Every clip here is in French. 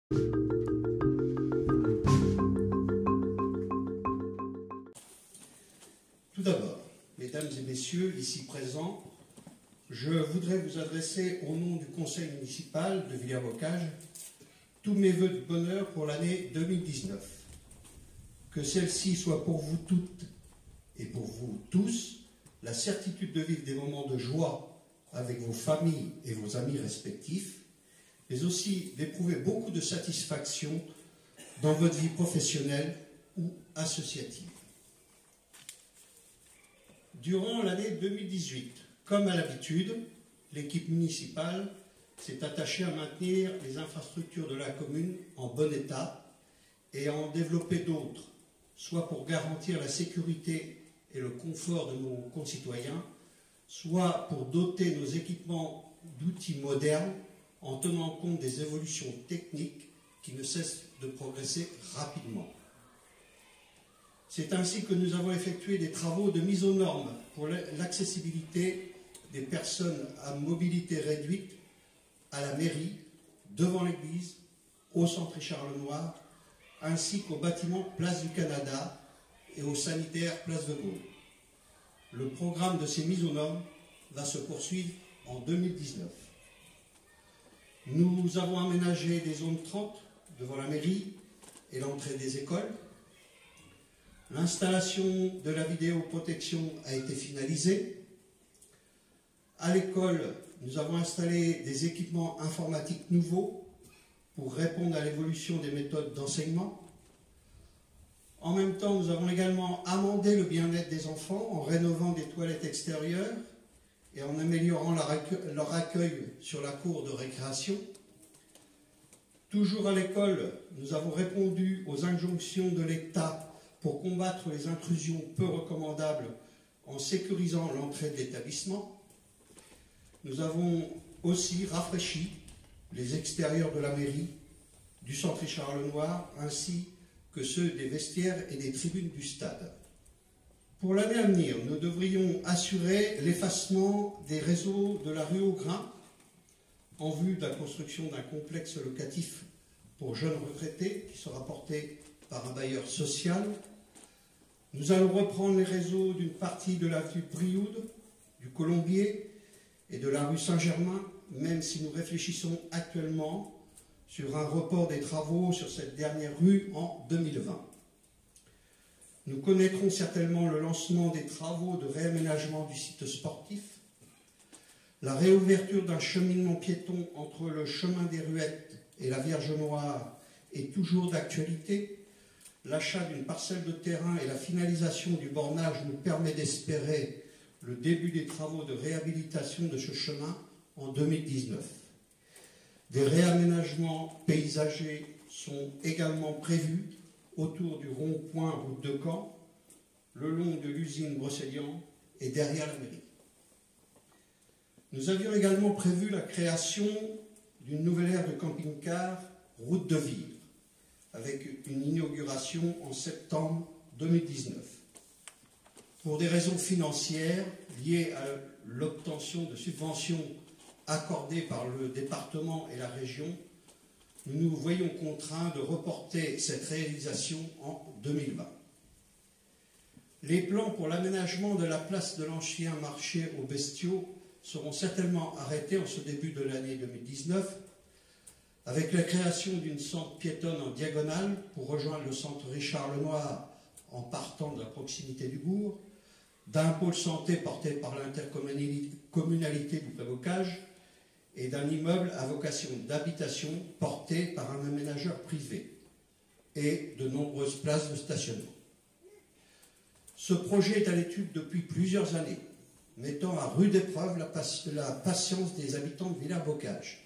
Tout d'abord, mesdames et messieurs ici présents, je voudrais vous adresser au nom du conseil municipal de Villers-Bocage tous mes vœux de bonheur pour l'année 2019. Que celle-ci soit pour vous toutes et pour vous tous la certitude de vivre des moments de joie avec vos familles et vos amis respectifs, mais aussi d'éprouver beaucoup de satisfaction dans votre vie professionnelle ou associative. Durant l'année 2018, comme à l'habitude, l'équipe municipale s'est attachée à maintenir les infrastructures de la commune en bon état et à en développer d'autres, soit pour garantir la sécurité et le confort de nos concitoyens, soit pour doter nos équipements d'outils modernes en tenant compte des évolutions techniques qui ne cessent de progresser rapidement. C'est ainsi que nous avons effectué des travaux de mise aux normes pour l'accessibilité des personnes à mobilité réduite à la mairie, devant l'église, au centre Richard Lenoir, ainsi qu'au bâtiment Place du Canada et au sanitaire Place de Gaulle. Le programme de ces mises aux normes va se poursuivre en 2019. Nous avons aménagé des zones 30 devant la mairie et l'entrée des écoles. L'installation de la vidéoprotection a été finalisée. À l'école, nous avons installé des équipements informatiques nouveaux pour répondre à l'évolution des méthodes d'enseignement. En même temps, nous avons également amendé le bien-être des enfants en rénovant des toilettes extérieures et en améliorant leur accueil sur la cour de récréation. Toujours à l'école, nous avons répondu aux injonctions de l'État pour combattre les intrusions peu recommandables en sécurisant l'entrée de l'établissement. Nous avons aussi rafraîchi les extérieurs de la mairie, du centre Richard Lenoir, ainsi que ceux des vestiaires et des tribunes du stade. Pour l'année à venir, nous devrions assurer l'effacement des réseaux de la rue au Grain en vue de la construction d'un complexe locatif pour jeunes retraités qui sera porté par un bailleur social. Nous allons reprendre les réseaux d'une partie de l'avenue Brioude, du Colombier et de la rue Saint-Germain, même si nous réfléchissons actuellement sur un report des travaux sur cette dernière rue en 2020. Nous connaîtrons certainement le lancement des travaux de réaménagement du site sportif, la réouverture d'un cheminement piéton entre le chemin des Ruettes et la Vierge Noire est toujours d'actualité. L'achat d'une parcelle de terrain et la finalisation du bornage nous permet d'espérer le début des travaux de réhabilitation de ce chemin en 2019. Des réaménagements paysagers sont également prévus autour du rond-point route de Caen, le long de l'usine Brocéliande et derrière la mairie. Nous avions également prévu la création d'une nouvelle aire de camping-car route de Vire, avec une inauguration en septembre 2019. Pour des raisons financières liées à l'obtention de subventions accordées par le département et la région, nous nous voyons contraints de reporter cette réalisation en 2020. Les plans pour l'aménagement de la place de l'ancien marché aux bestiaux seront certainement arrêtés en ce début de l'année 2019, avec la création d'une centre piétonne en diagonale pour rejoindre le centre Richard Lenoir en partant de la proximité du bourg, d'un pôle santé porté par l'intercommunalité du Pré-Bocage et d'un immeuble à vocation d'habitation porté par un aménageur privé et de nombreuses places de stationnement. Ce projet est à l'étude depuis plusieurs années, mettant à rude épreuve la patience des habitants de Villers-Bocage.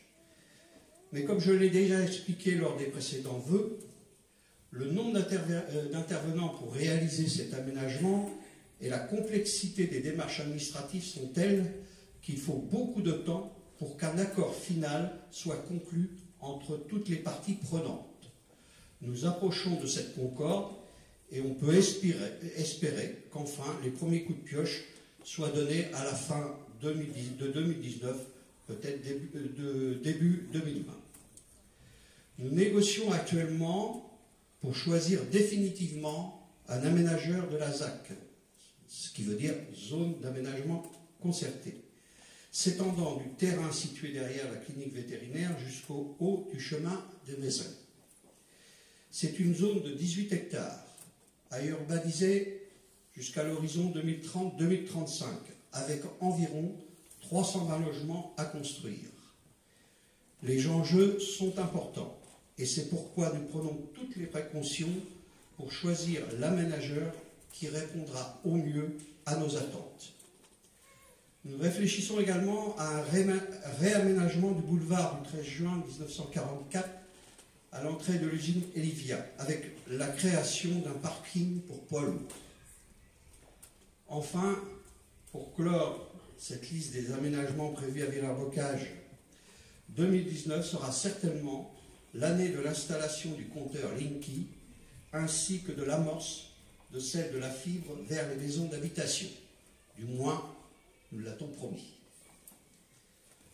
Mais comme je l'ai déjà expliqué lors des précédents vœux, le nombre d'intervenants pour réaliser cet aménagement et la complexité des démarches administratives sont telles qu'il faut beaucoup de temps pour qu'un accord final soit conclu entre toutes les parties prenantes. Nous approchons de cette concorde et on peut espérer qu'enfin les premiers coups de pioche soient donnés à la fin de 2019, peut-être début 2020. Nous négocions actuellement pour choisir définitivement un aménageur de la ZAC, ce qui veut dire zone d'aménagement concerté, s'étendant du terrain situé derrière la clinique vétérinaire jusqu'au haut du chemin de Mézin. C'est une zone de 18 hectares, à urbaniser jusqu'à l'horizon 2030-2035, avec environ 320 logements à construire. Les enjeux sont importants et c'est pourquoi nous prenons toutes les précautions pour choisir l'aménageur qui répondra au mieux à nos attentes. Nous réfléchissons également à un réaménagement du boulevard du 13 juin 1944 à l'entrée de l'usine Elivia, avec la création d'un parking pour poids lourds. Enfin, pour clore cette liste des aménagements prévus à Villers-Bocage, 2019 sera certainement l'année de l'installation du compteur Linky, ainsi que de l'amorce de celle de la fibre vers les maisons d'habitation. Du moins, nous l'a-t-on promis.